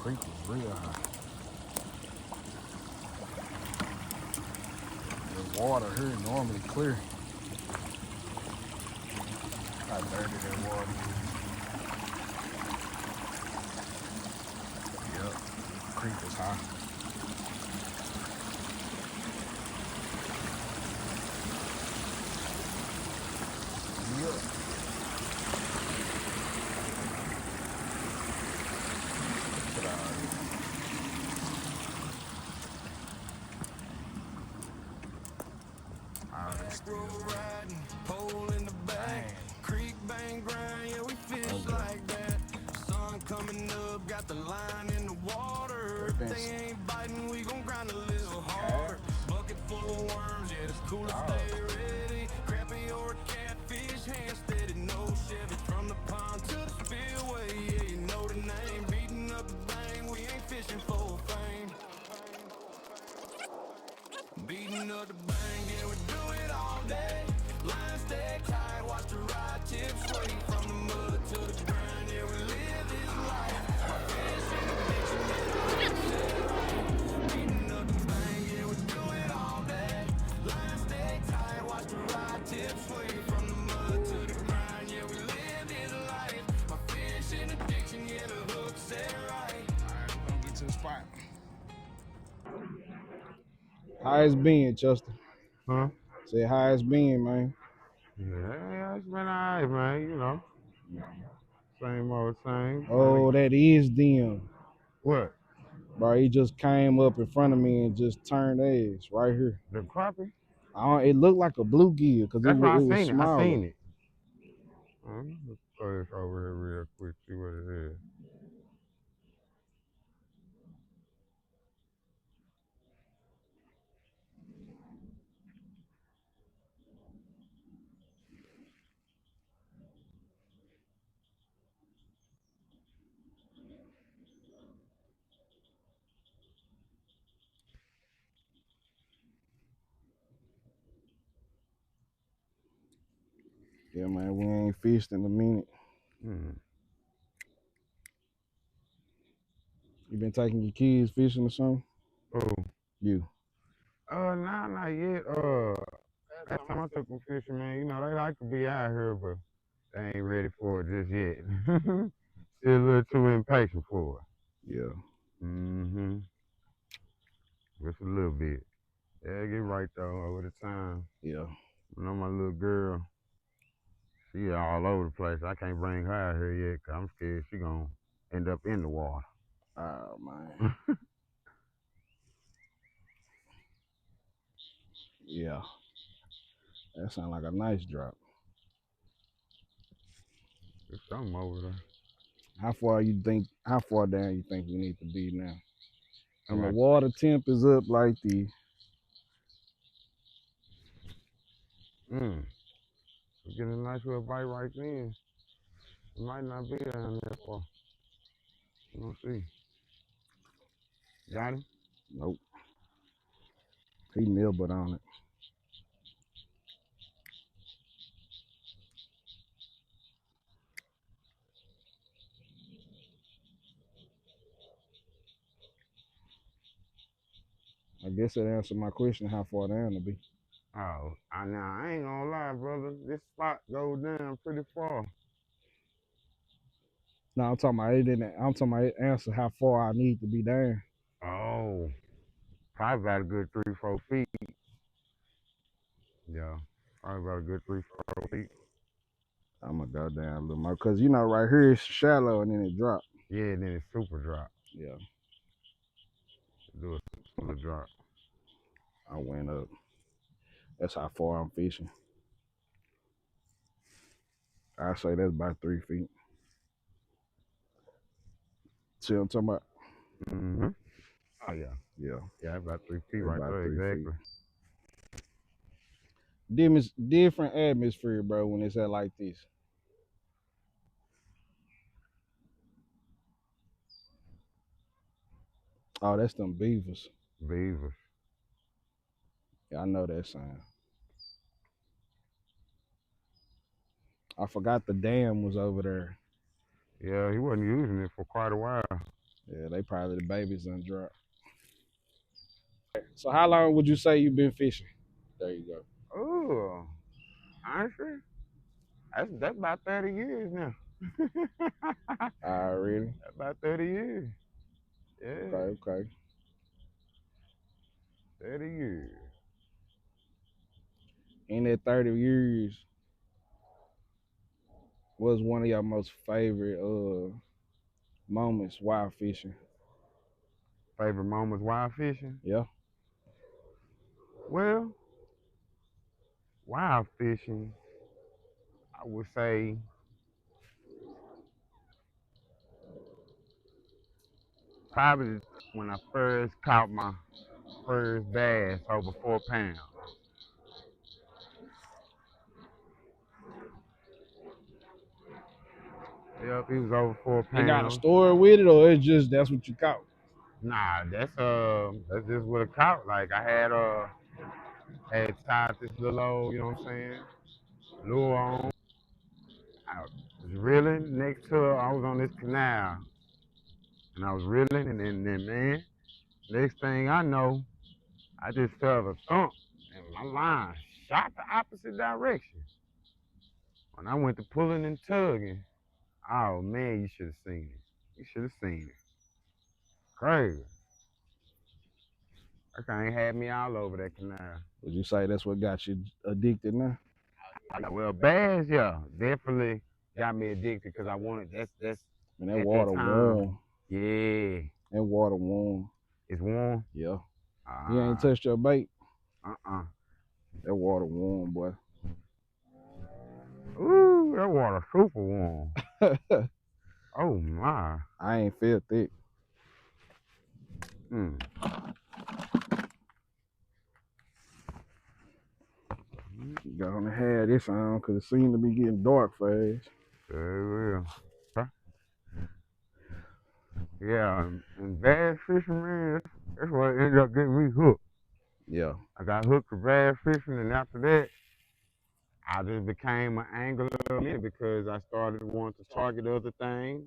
creek is real high. The water here normally clear. How dirty that water is. Yep, creek is high. Yep. Get out of here. Oh, it's still riding, pole in the back, creek bang grind, yeah, we fish like that. Sun coming up, got the line in the water. If they ain't biting, we gon' grind a little harder. Bucket full of worms, yeah, it's cool to stay ready. Crappie or catfish, hand steady, no Chevy. From the pond to the spillway, yeah, you know the name. Beating up the bang, we ain't fishing for fame. Beating up the bang, yeah, we do it all day. Line stay tight, watch the ride tip sway. From the mud to the grind, yeah, we live this life. My fish in the ditch, and yeah, the hook set right. Beating up the bang, yeah, we do it all day. Line stay tight, watch the ride tip sway. From the mud to the grind, yeah, we live this life. My fish in the ditch, and yeah, the hook set right. Alright, we're gonna get to the spot. How it's been, Chester? Huh? Say how it's been, man. Yeah, it's been alright, man. You know, same old same. Oh, that is them. What? Bro, he just came up in front of me and just turned eggs right here. The crappie? It looked like a bluegill because That's why it I was seen it. I smaller. seen it. Let's throw this over here real quick, see what it is. Yeah, man, we ain't fished in a minute. Hmm. You been taking your kids fishing or something? Oh. You. Nah, not yet. Last time I took them fishing, man, you know, they like to be out here, but they ain't ready for it just yet. Still a little too impatient for it. Yeah. Mm-hmm. Just a little bit. Yeah, get right though over the time. Yeah. You know, my little girl, she all over the place. I can't bring her out here yet because I'm scared she gonna end up in the water. Oh, man. Yeah. That sounds like a nice drop. There's something over there. How far down you think we need to be now? And the Right. water temp is up like the We're getting a nice little bite right then. It might not be down there for. We'll see. Got him? nope. He nibbled on it. I guess that answered my question how far down to be. Oh, now I ain't gonna lie, brother. This spot goes down pretty far. No, I'm talking about it answer how far I need to be down. Oh, probably about a good 3, 4 feet. Yeah, probably about a good 3, 4 feet. I'm gonna go down a little more because you know right here it's shallow and then it drops. Yeah, and then it's super drop. Yeah, Do a super drop. I went up. That's how far I'm fishing. I say that's about 3 feet. See what I'm talking about? Mm-hmm. Oh yeah. Yeah, Yeah, about 3 feet that's right about there, 3 feet. exactly. Different atmosphere, bro, when it's at like this. Oh, that's them beavers. Beavers. Yeah, I know that sound. I forgot the dam was over there. Yeah, he wasn't using it for quite a while. Yeah, they They probably the babies done dropped. So how long would you say you've been fishing? There you go. Oh, honestly, that's about 30 years now. Already. About 30 years. Yeah, Okay, okay. 30 years. In that 30 years, what's one of your most favorite moments while fishing? Favorite moments wild fishing? Yeah. Well, wild fishing, I would say probably when I first caught my first bass over 4 pounds. Yep, he was over four It got a pounds. story with it, or it's just that's what you caught? Nah, that's just what it caught. Like I had tied this little old, you know what I'm saying, lure on. I was reeling next to her. I was on this canal and I was reeling and then man, next thing I know, I just felt a thump and my line shot the opposite direction. When I went to pulling and tugging, oh man, you should have seen it. You should have seen it. Crazy. That thing had me all over that canal. Would you say that's what got you addicted now? Well, bass, yeah, definitely got me addicted because I wanted that's Man, that at that water time. warm. Yeah, That water warm. it's warm. Yeah. You ain't Ah, touched your bait. uh-uh. That water warm, boy. Ooh, that water super warm. Oh my. I ain't felt it. Mm. Gonna have this on because it seemed to be getting dark fast. Very well. Huh? Yeah, and bass fishing, man, that's what ended up getting me hooked. Yeah. I got hooked to bass fishing, and after that, I just became an angler because I started wanting to target other things.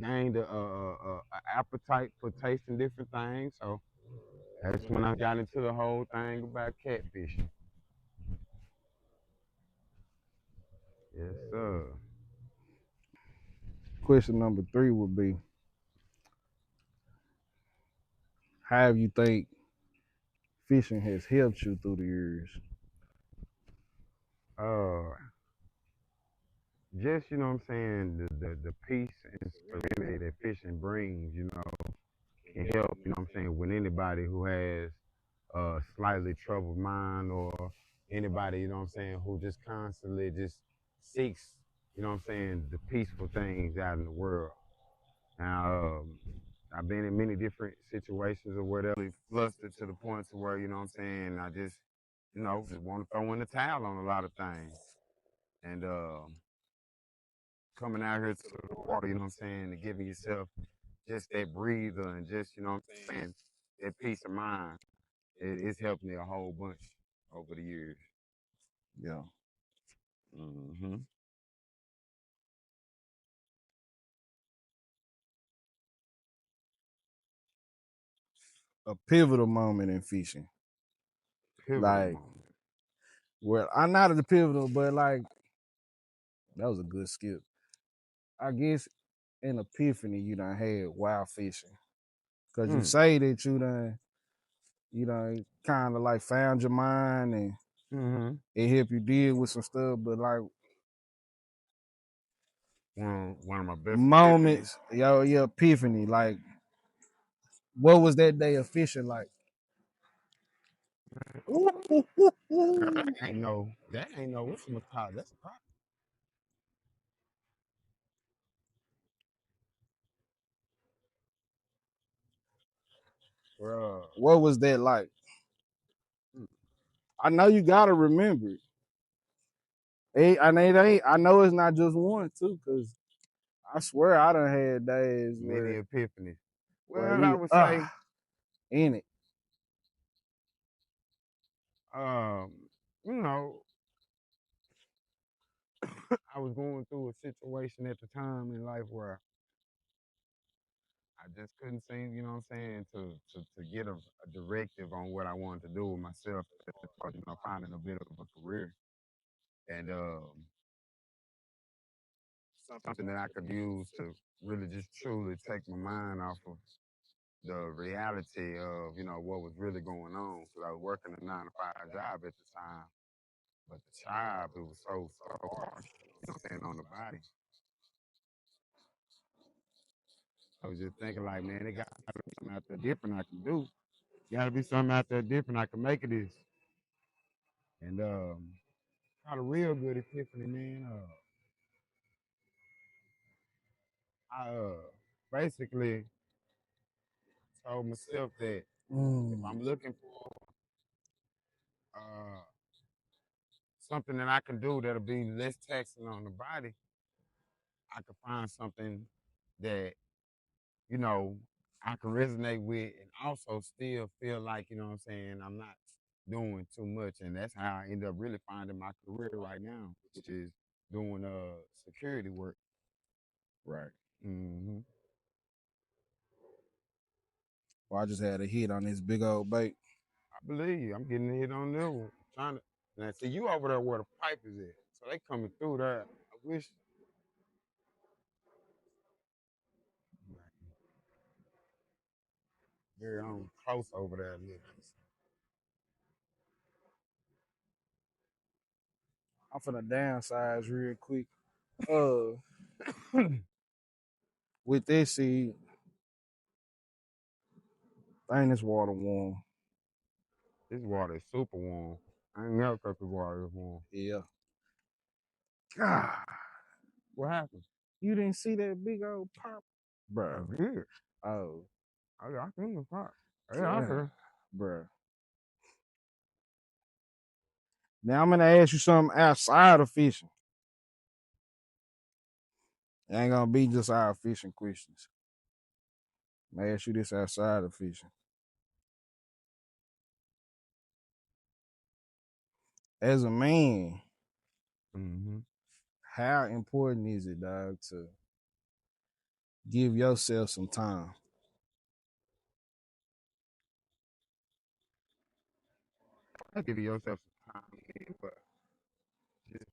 Gained a appetite for tasting different things. So that's when I got into the whole thing about catfishing. Yes, sir. Question number 3 would be, how you think fishing has helped you through the years? Uh, just you know what I'm saying, the peace and serenity that fishing brings, can help. You know what I'm saying, with anybody who has a slightly troubled mind or anybody, you know what I'm saying, who just constantly just seeks, you know what I'm saying, the peaceful things out in the world. Now, I've been in many different situations or whatever, flustered to the point to where, you know what I'm saying, I just, just want to throw in the towel on a lot of things. And coming out here to the water, you know what I'm saying, and giving yourself just that breather and just, you know what I'm saying, that peace of mind, it's helped me a whole bunch over the years. Yeah. Mm-hmm. A pivotal moment in fishing. Pivotal Like, moment. well, I'm not at the pivotal, but like, that was a good skip. I guess an epiphany you done had while fishing. Cause you say that you done kind of like found your mind and Mm-hmm. it helped you deal with some stuff, but like One of my best epiphanies. moments, your epiphany, like what was that day of fishing like? That ain't no what's my top. That's a problem. Bro. What was that like? I know you gotta remember it. I know it's not just one too, cause I swear I done had days Many where epiphanies. where Well, I you would say, in it. um, you know, I was going through a situation at the time in life where I just couldn't seem, you know what I'm saying, to get a directive on what I wanted to do with myself, you know, finding a bit of a career and something that I could use to really just truly take my mind off of the reality of, you know, what was really going on. Because I was working a 9 to 5 job at the time, but the job, it was so harsh, you know what I'm saying, on the body. I was just thinking like, man, it got to be something out there different I can do. Got to be something out there different I can make of this. And got a real good epiphany, man. I basically told myself that if I'm looking for uh, something that I can do that'll be less taxing on the body, I could find something that, you know, I can resonate with and also still feel like, you know what I'm saying, I'm not doing too much. And that's how I end up really finding my career right now, which is doing security work. Right. Mm-hmm. Well, I just had a hit on this big old bait. I believe you. I'm getting a hit on that one. Trying to now see you over there where the pipe is at. So they coming through there. I wish very on close over there a little bit. I'm finna downsize real quick. With this seed, dang, this water warm. This water is super warm. I ain't never felt the water this warm. Yeah. God, what happened? You didn't see that big old pop? Bruh. I did. Oh. I seen the pop. Yeah, I heard. Bruh. Now I'm gonna ask you something outside of fishing. It ain't gonna be just our fishing questions. I'm gonna ask you this outside of fishing. As a man, Mm-hmm. how important is it, dog, to give yourself some time? I give yourself some time, but just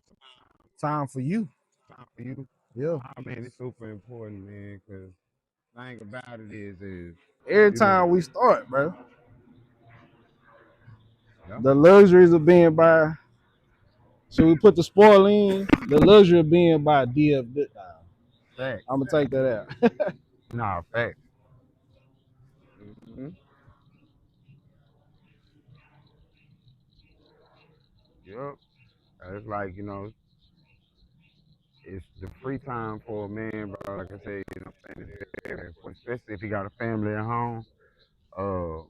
Time for you. time for you. Yeah. I mean, it's super important, man, because the thing about it is Every you know, time we start, bro, yeah, the luxuries of being by. So we put the spoil in. The luxury of being by DF. facts. I'm gonna take that out. Nah, facts. Mm-hmm. Yep. It's like, you know, it's the free time for a man, bro. Like I said, you know what I'm saying? It's very important, especially if you got a family at home. Uh,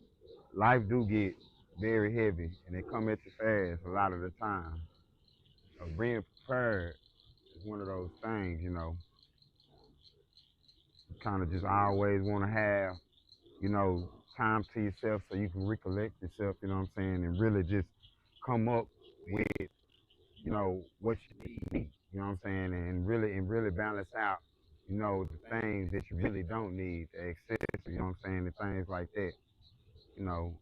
life do get very heavy, and they come at you fast a lot of the time. Being prepared is one of those things, you know. You kind of just always want to have, you know, time to yourself so you can recollect yourself, you know what I'm saying, and really just come up with, you know, what you need, you know what I'm saying, and really balance out, you know, the things that you really don't need, the excess, you know what I'm saying, and things like that. You know,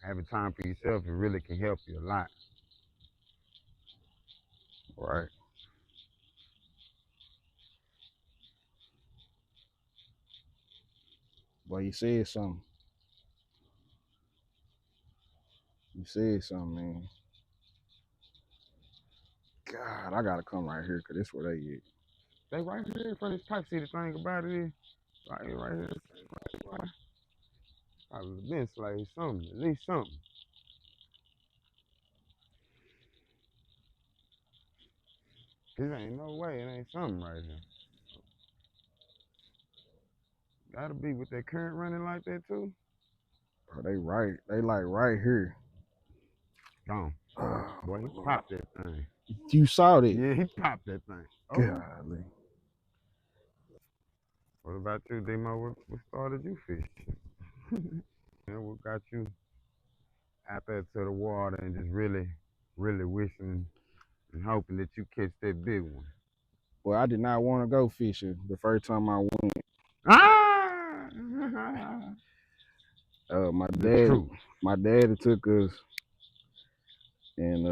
having time for yourself, it really can help you a lot. Right. Boy, you said something. You said something, man. God, I gotta come right here because this where they at. They right here for this type. See, the thing about it is, right here. I've been slave something, at least something. This ain't no way, it ain't something right here. Gotta be with that current running like that too. Bro, they like right here. Gone. Boy, he popped that thing. You saw that? Yeah, he popped that thing. Oh. Golly. What about you, Demo? What started you fishing? And what got you out there to the water and just really, really wishing and hoping that you catch that big one? Well, I did not want to go fishing the first time I went. Ah! My The dad, truth. my daddy took us and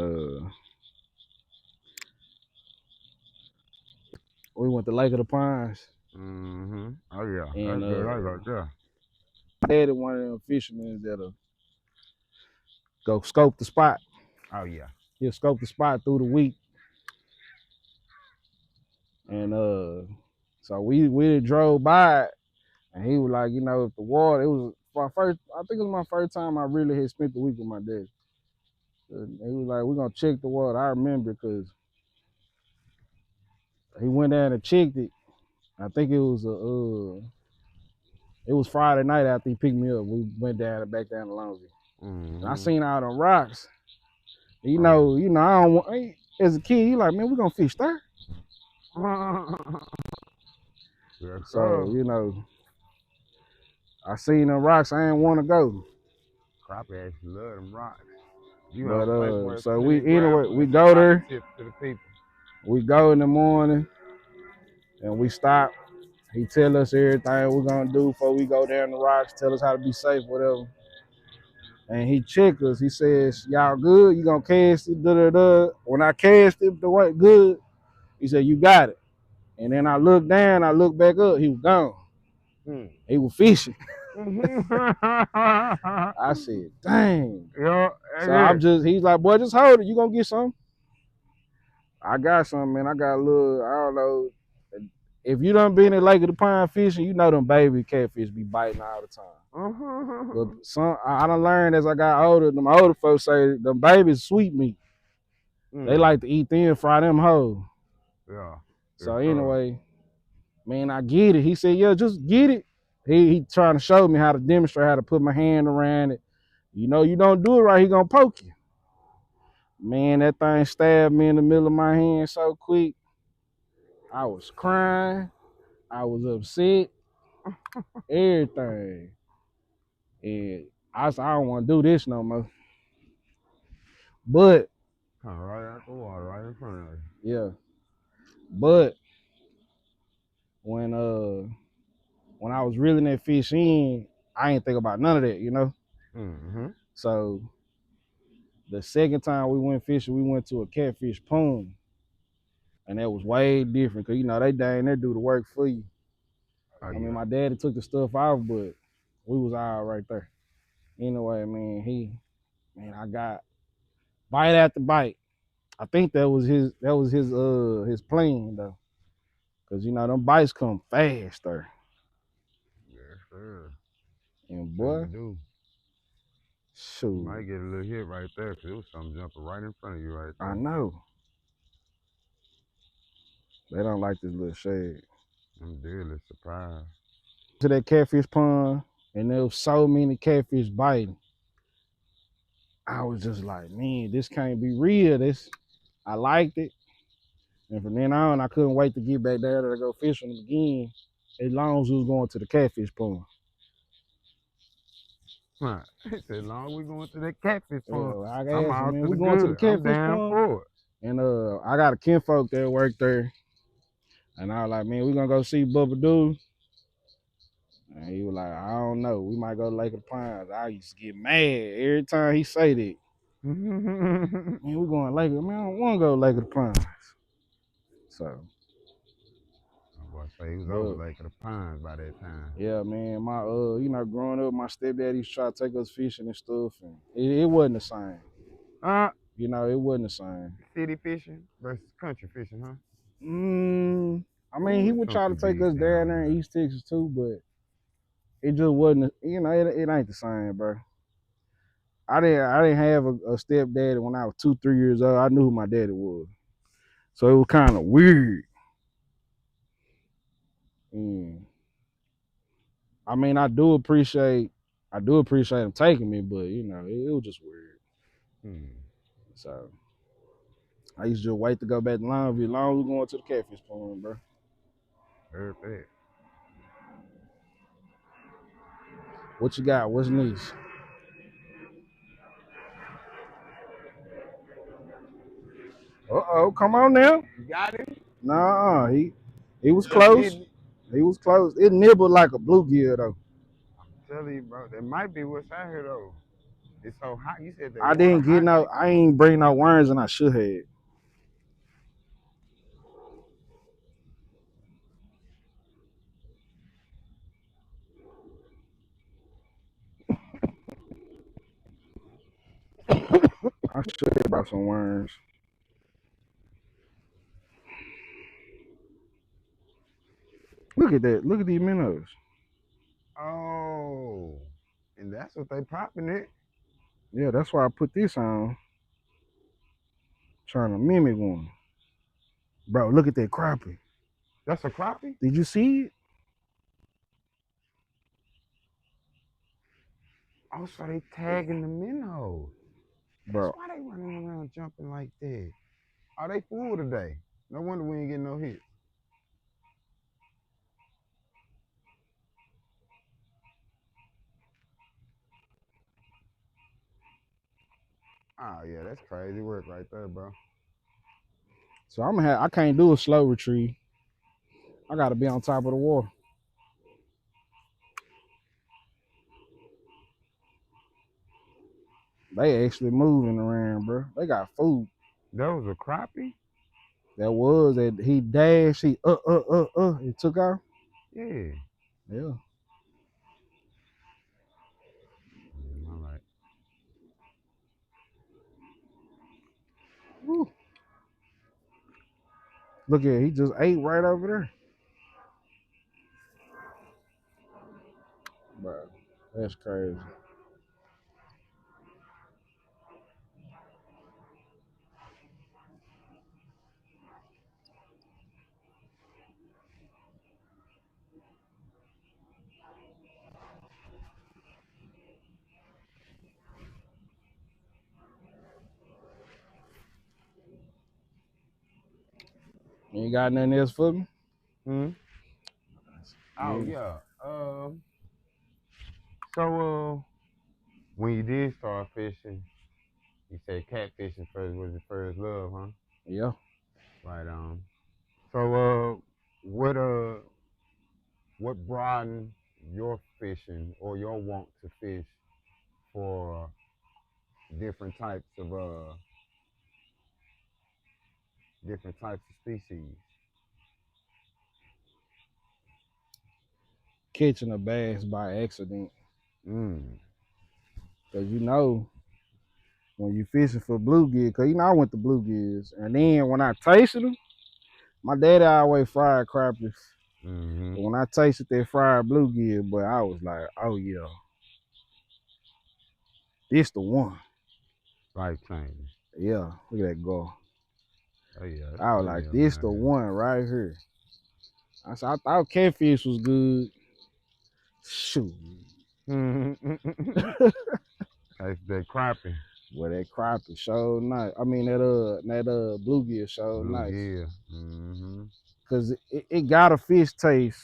we went to Lake of the Pines. Mm-hmm. Oh yeah, And that's good. I got yeah. my daddy one of them fishermen that'll go scope the spot. Oh yeah. He'll scope the spot through the week. And so we drove by it, and he was like, if the water, it was my first, I think it was my first time I really had spent the week with my dad. And he was like, we're gonna check the water. I remember because he went down and checked it. I think it was Friday night after he picked me up. We went down and back down to Longview. Mm-hmm. And I seen all the rocks. I don't want, as a kid, you like, man, we're gonna fish there. Yes, So, I seen the rocks, I ain't wanna go. Crappie actually love them rocks. You But know, place where so it's we really anyway, gravel we and go there, tip to the people. we go in the morning, and we stop. He tell us everything we're gonna do before we go down the rocks, tell us how to be safe, whatever. And he check us. He says, y'all good? You gonna cast it? Da-da-da. When I cast it, the way good, he said, you got it. And then I looked down, I looked back up, he was gone. He was fishing. I said, dang. Yeah, So he's like, boy, just hold it. You gonna get some? I got some, man. I got a little, I don't know. If you done been in Lake of the Pine fishing, you know them baby catfish be biting all the time. But I done learned as I got older, them older folks say them babies sweet meat. They like to eat them, fry them whole. Yeah. So anyway, man, I get it. He said, yeah, just get it. He trying to show me how to demonstrate how to put my hand around it. You don't do it right, he gonna poke you. Man, that thing stabbed me in the middle of my hand so quick. I was crying. I was upset. Everything. And I said, I don't want to do this no more. But right out the water, right in front of you. yeah. But when I was reeling that fish in, I ain't think about none of that, Mm-hmm. So the second time we went fishing, we went to a catfish pond. And that was way different because they dang there do the work for you. I mean, my daddy took the stuff off, but we was all right there. Anyway, man, I got bite after bite. I think that was his plan though. Cause them bites come faster. Yes, sir. And boy, shoot. You might get a little hit right there because it was something jumping right in front of you right there. I know. They don't like this little shade. I'm deadly surprised. To that catfish pond, and there was so many catfish biting. I was just like, man, this can't be real. I liked it. And from then on, I couldn't wait to get back there to go fishing again, as long as we was going to the catfish pond. Right. As long as we going to the catfish pond, I I'm out man, to we the going good. to the catfish I'm pond. for it. And I got a kinfolk that work there. And I was like, man, we gonna go see Bubba Doo. And he was like, I don't know. We might go to Lake of the Pines. I used to get mad every time he say that. Man, we going to Lake of the Pines. I don't want to go to Lake of the Pines. So. I was say he was over Lake of the Pines by that time. Yeah, man. My growing up, my stepdad used to try to take us fishing and stuff, and it wasn't the same. It wasn't the same. City fishing versus country fishing, huh? I mean, he would try to take us down there in East Texas too, but it just wasn't. It ain't the same, bro. I didn't have a stepdaddy when I was 2-3 years old. I knew who my daddy was, so it was kind of weird. I mean, I do appreciate him taking me, but it was just weird. So I used to just wait to go back to Longview. Long as we going to the catfish pond, bro. Perfect. What you got? What's next? Come on now. You got it? Nah, he was close. He was close. It nibbled like a bluegill though. I'm telling you, bro. That might be what's out here though. It's so hot. You said that I water didn't get hot. no. I ain't bring no worms, and I should have. I should have brought some worms. Look at that. Look at these minnows. Oh, and that's what they popping it. Yeah, that's why I put this on. Trying to mimic one. Bro, look at that crappie. That's a crappie. Did you see it? Oh, so they tagging the minnows. That's Bro, why they running around jumping like that. Oh, they full today. No wonder we ain't getting no hits. Oh yeah, that's crazy work right there, bro. so I'm gonna have. I can't do a slow retrieve. I gotta be on top of the water. They actually moving around, bro. They got food. That was a crappie. That was that he dashed. He It took off. Yeah. Yeah. All right. Woo. Look at it. He just ate right over there. Bro, that's crazy. You ain't got nothing else for me? Hmm. Oh yeah. So when you did start fishing, you said catfishing first was your first love, huh? Yeah. Right on. So what broadened your fishing or your want to fish for different types of species? Catching a bass by accident. Mm. Cause you know when you fishing for bluegill, cause you know I went to bluegills. And then when I tasted them, my daddy always fried crappers. Mm-hmm. But when I tasted that fried bluegill, boy, I was like, oh yeah, this the one. Life changing. Yeah, look at that go. Oh yeah, that's I was plenty like, of them this out the here. one right here. I said, I thought catfish was good. Shoot. That's that crappie. Boy, that crappie so nice. I mean that bluegill so nice. Bluegill. Mm-hmm. Cause it got a fish taste,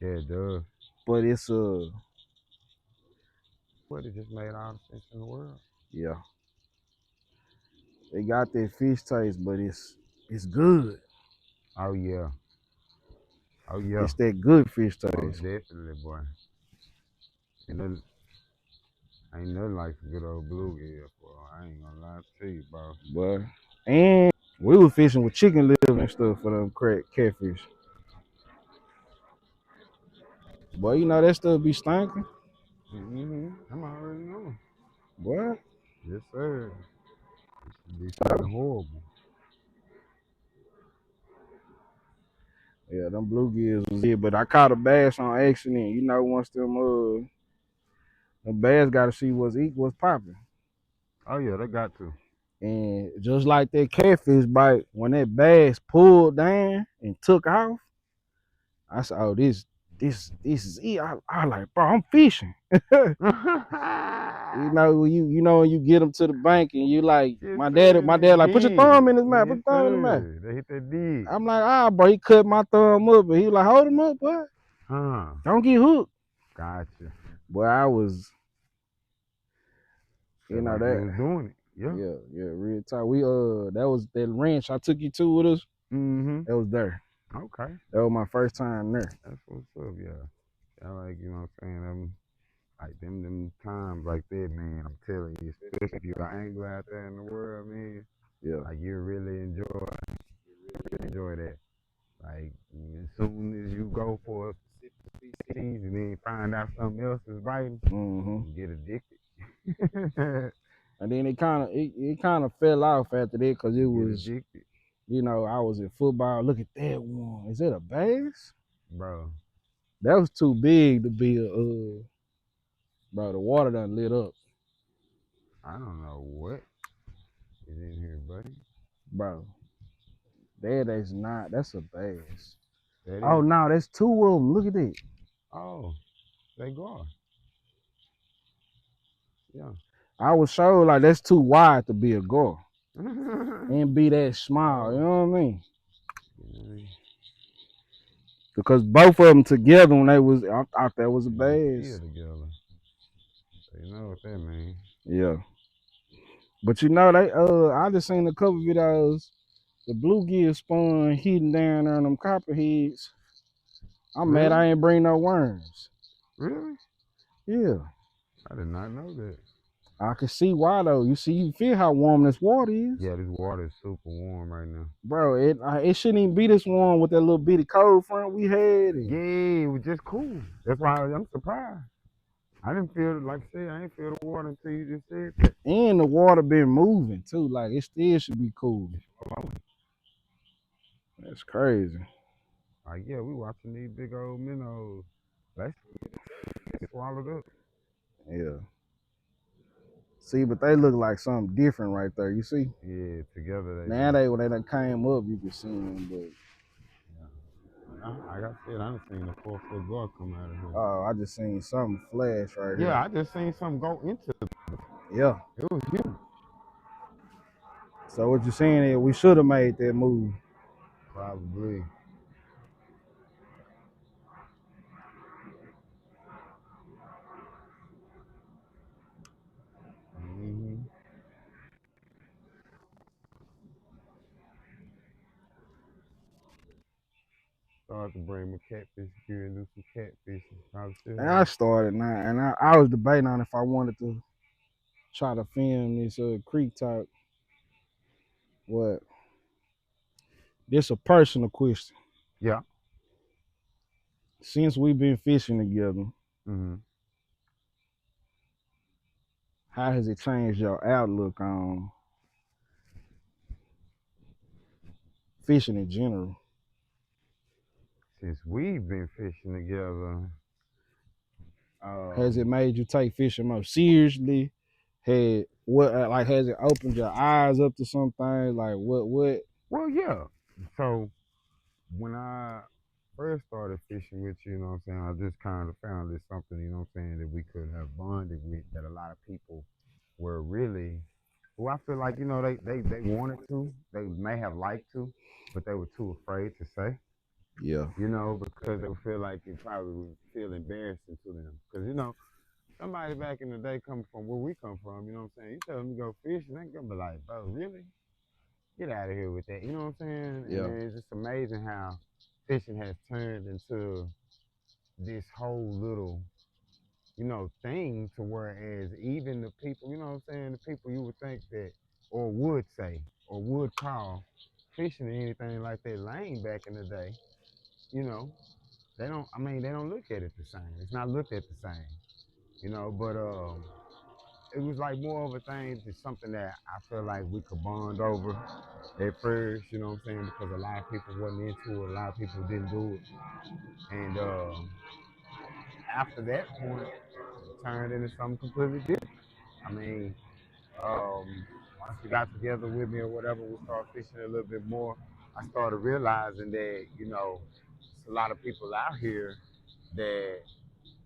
Yeah, it does. but it's But it just made all the sense in the world. yeah. It got that fish taste, but it's good. Oh yeah. Oh yeah. It's that good fish Most taste. definitely, boy. And then ain't nothing like some good old bluegill, boy. I ain't gonna lie to you, bro. But and we were fishing with chicken liver and stuff for them catfish. Boy, you know that stuff be stinking. Mm-hmm. I'm already knowing. What? Yes, sir. It be smelling horrible. Yeah, them bluegills was it, but I caught a bass on accident. You know, once the bass got to see what's popping. Oh yeah, they got to. And just like that catfish bite, when that bass pulled down and took off, I said, "Oh, this is it." I like, bro, I'm fishing. You know, when you get them to the bank and you like, Yes, my dad sir. like, put your thumb Dig. in his mouth, put Yes, your thumb in his mouth. sir. They hit that dig. I'm like, bro, he cut my thumb up, and he was like, hold him up, boy. Huh. Don't get hooked. Gotcha. Boy, I was, you Felt know like that. you was doing it. Yeah. Yeah, real tight. We that was that ranch I took you to with us. Mm-hmm. That was there. Okay. That was my first time there. That's what's up, yeah. I like, you know what I'm saying? Like them times like that, man. I'm telling you, especially if you're an angler out there in the world, man. Yeah. Like you really enjoy that. Like as soon as you go for a specific species and then find out something else is biting, Mm-hmm. you get addicted. And then it kind of fell off after that because it Get was, addicted, you know, I was in football. Look at that one. Is it a bass? bro. That was too big to be a. Bro, the water done lit up, I don't know what is in here, buddy. bro. That is not. That's a bass. That Oh is. no, that's two of them. Look at that. Oh, they go. Yeah. I was sure like that's too wide to be a gore Oh, and be that small. You know what I mean? yeah, Because both of them together when they was, I thought that was a they bass. still together. They know what that means. Yeah. But you know they I just seen a couple videos. The bluegill spawn hidden down there on them copperheads. I'm mad Really? I ain't bring no worms. Really? Yeah. I did not know that. I can see why though. You feel how warm this water is. Yeah, this water is super warm right now. Bro, it shouldn't even be this warm with that little bitty cold front we had. Yeah, it was just cool. That's why I'm surprised. I didn't feel, like I said, I didn't feel the water until you just said that. And the water been moving too. Like it still should be cool. That's crazy. Like, yeah, we watching these big old minnows. They swallowed up. Yeah. See, but they look like something different right there. You see? Yeah, together they Now do. when they done came up, you can see them, but Like I said, I done seen a 4-foot guard come out of here. oh, I just seen something flash right Yeah, I just seen something go into it. here. Yeah. It was huge. So what you saying is we should have made that move. Probably. Mm-hmm. Started to bring my catfish gear and do some catfishing. Probably still And I started now, and I was debating on if I wanted to try to film this creek talk. What? This a personal question. Yeah. Since we've been fishing together, Mm-hmm. how has it changed your outlook on fishing in general? Since we've been fishing together, Has it made you take fishing more seriously? Has it opened your eyes up to something? Like what? well, yeah. So when I first started fishing with you, you know what I'm saying, I just kind of found it something, you know what I'm saying, that we could have bonded with, that a lot of people were really, who I feel like, you know, they wanted to, they may have liked to, but they were too afraid to say, Yeah. you know, because they would feel like it probably would feel embarrassing to them. Because, you know, somebody back in the day coming from where we come from, you know what I'm saying, you tell them to go fishing, they gonna be like, bro, really? Get out of here with that, you know what I'm saying? Yeah. And it's just amazing how fishing has turned into this whole little, you know, thing, to whereas even the people, you know what I'm saying, the people you would think that, or would say, or would call fishing or anything like that lame back in the day, you know, they don't look at it the same. It's not looked at the same, you know, but it was like more of a thing, just something that I feel like we could bond over at first, you know what I'm saying, because a lot of people wasn't into it, a lot of people didn't do it. And after that point, it turned into something completely different. I mean, once you got together with me or whatever, we started fishing a little bit more. I started realizing that, you know, there's a lot of people out here that,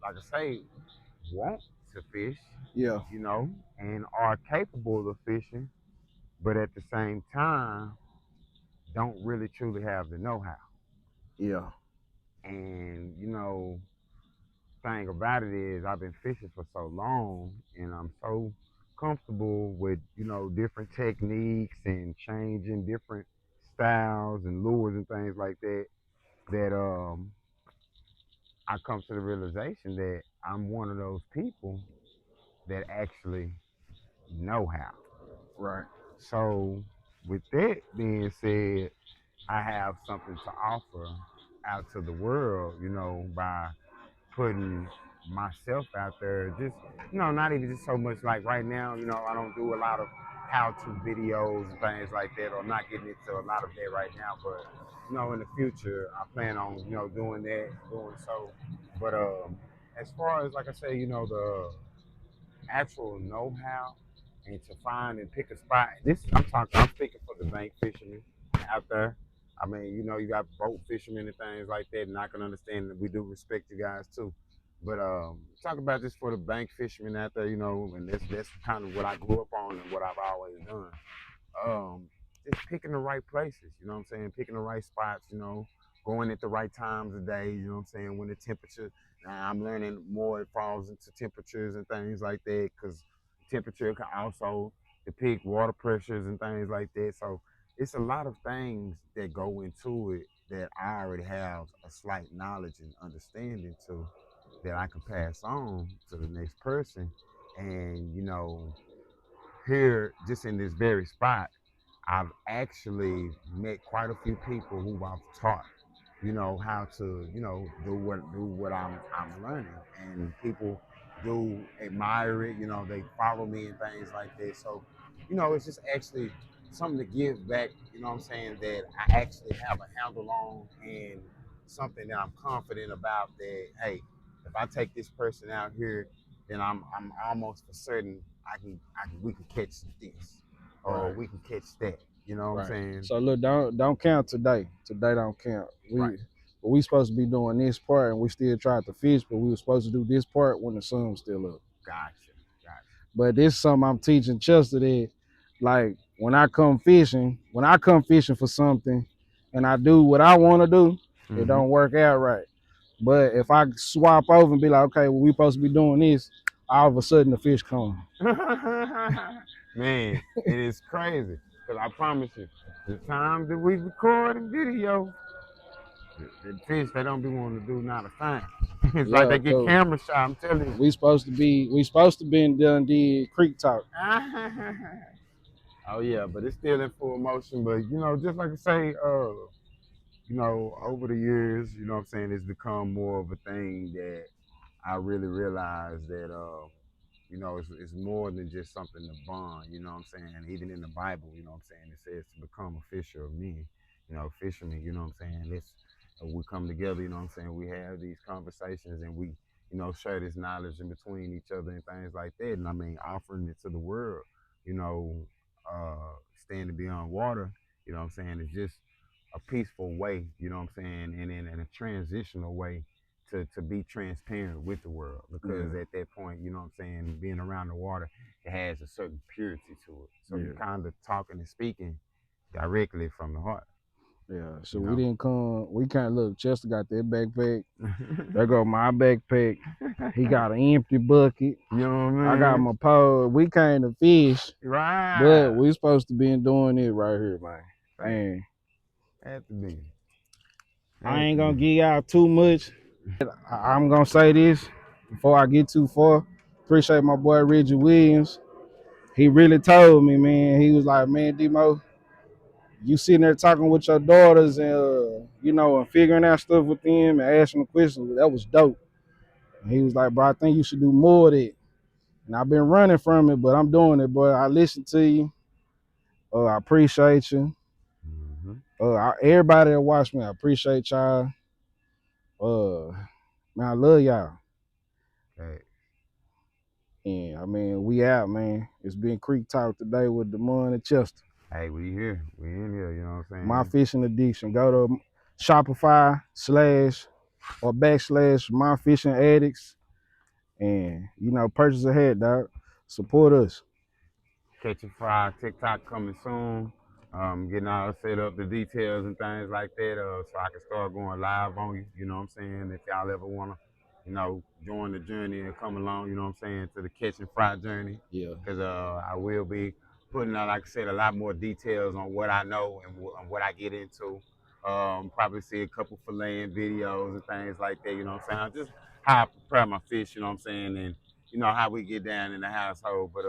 like I say, want to fish, Yeah. you know, and are capable of fishing, but at the same time, don't really truly have the know-how. Yeah. And, you know, thing about it is I've been fishing for so long and I'm so comfortable with, you know, different techniques and changing different styles and lures and things like that, that I come to the realization that I'm one of those people that actually know how. Right. So, with that being said, I have something to offer out to the world, by putting myself out there. Just, not even just so much like right now, I don't do a lot of how to videos and things like that, or not getting into a lot of that right now. But, in the future, I plan on, doing that, doing so. But as far as, like I say, the actual know-how and to find and pick a spot. I'm speaking for the bank fishermen out there. I mean, you got boat fishermen and things like that, and I can understand that we do respect you guys too. But talk about this for the bank fishermen out there, and that's kind of what I grew up on and what I've always done. Um, just picking the right places, you know what I'm saying? Picking the right spots, going at the right times of day, you know what I'm saying? When the temperature, now I'm learning more, it falls into temperatures and things like that, because temperature can also depict water pressures and things like that. So it's a lot of things that go into it that I already have a slight knowledge and understanding to, that I can pass on to the next person. And, here, just in this very spot, I've actually met quite a few people who I've taught, how to, do what I'm learning, and people do admire it. They follow me and things like that. So, it's just actually something to give back. You know what I'm saying? That I actually have a handle on, and something that I'm confident about. That hey, if I take this person out here, then I'm almost for certain we can catch this, or Right. we can catch that. You know what I'm Right. saying? So look, don't count today. Today don't count. Right. But we supposed to be doing this part, and we still tried to fish, but we were supposed to do this part when the sun was still up. Gotcha. But this is something I'm teaching Chester that, like, when I come fishing for something, and I do what I want to do, it Mm-hmm. don't work out right. But if I swap over and be like, okay, well, we supposed to be doing this, all of a sudden the fish come. Man, it is crazy. Cause I promise you, the time that we record and video, the fish they don't be wanting to do not a thing. It's like Yeah, they get camera shot. I'm telling you. we supposed to be in Dundee Creek Talk. Oh yeah, but it's still in full motion. But just like I say, over the years, what I'm saying, it's become more of a thing that I really realized that it's more than just something to bond, what I'm saying? Even in the Bible, what I'm saying, it says to become a fisher of men, fishermen, what I'm saying? We come together, what I'm saying? We have these conversations, and we, share this knowledge in between each other and things like that. And I mean, offering it to the world, you know, standing beyond water, what I'm saying, is just a peaceful way, what I'm saying, and in a transitional way to be transparent with the world, because at that point, what I'm saying, being around the water, it has a certain purity to it. So you're kind of talking and speaking directly from the heart. Yeah, so we didn't come. We can't look. Chester got that backpack. There go my backpack. He got an empty bucket. You know what I mean? I got my pole. We came to fish, right. but we supposed to be doing it right here, man. Man, Had to be. I ain't gonna give y'all too much. I'm gonna say this before I get too far. Appreciate my boy Reggie Williams. He really told me, man. He was like, man, Demo, you sitting there talking with your daughters and and figuring out stuff with them and asking them questions. That was dope. And he was like, bro, I think you should do more of that. And I've been running from it, but I'm doing it, boy. I listen to you. I appreciate you. Everybody that watched me, I appreciate y'all. Man, I love y'all. Okay. And I mean, we out, man. It's been Creek Talk today with Demond and Chester. Hey, we here. We in here, you know what I'm saying? My Fishing Addiction. Go to Shopify / My Fishing Addicts. And, purchase ahead, dog. Support us. Catch a Fry TikTok coming soon. Getting all set up, the details and things like that, so I can start going live on you. You know what I'm saying? If y'all ever wanna, join the journey and come along, you know what I'm saying, to the Catch and Fry journey. Yeah. Because I will be putting out, like I said, a lot more details on what I know and what I get into. Probably see a couple filleting videos and things like that, you know what I'm saying? Just how I prepare my fish, you know what I'm saying? And, you know, how we get down in the household. But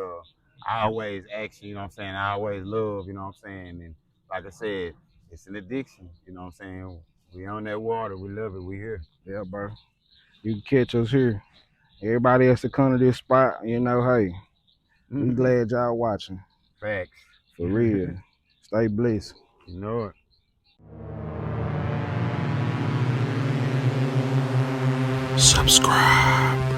I always action, you know what I'm saying? I always love, you know what I'm saying? And like I said, it's an addiction, you know what I'm saying? We on that water, we love it, we here. Yeah, bro. You can catch us here. Everybody else to come to this spot, you know, hey, we glad y'all watching. Facts. For real. Stay blessed. You know it. Subscribe.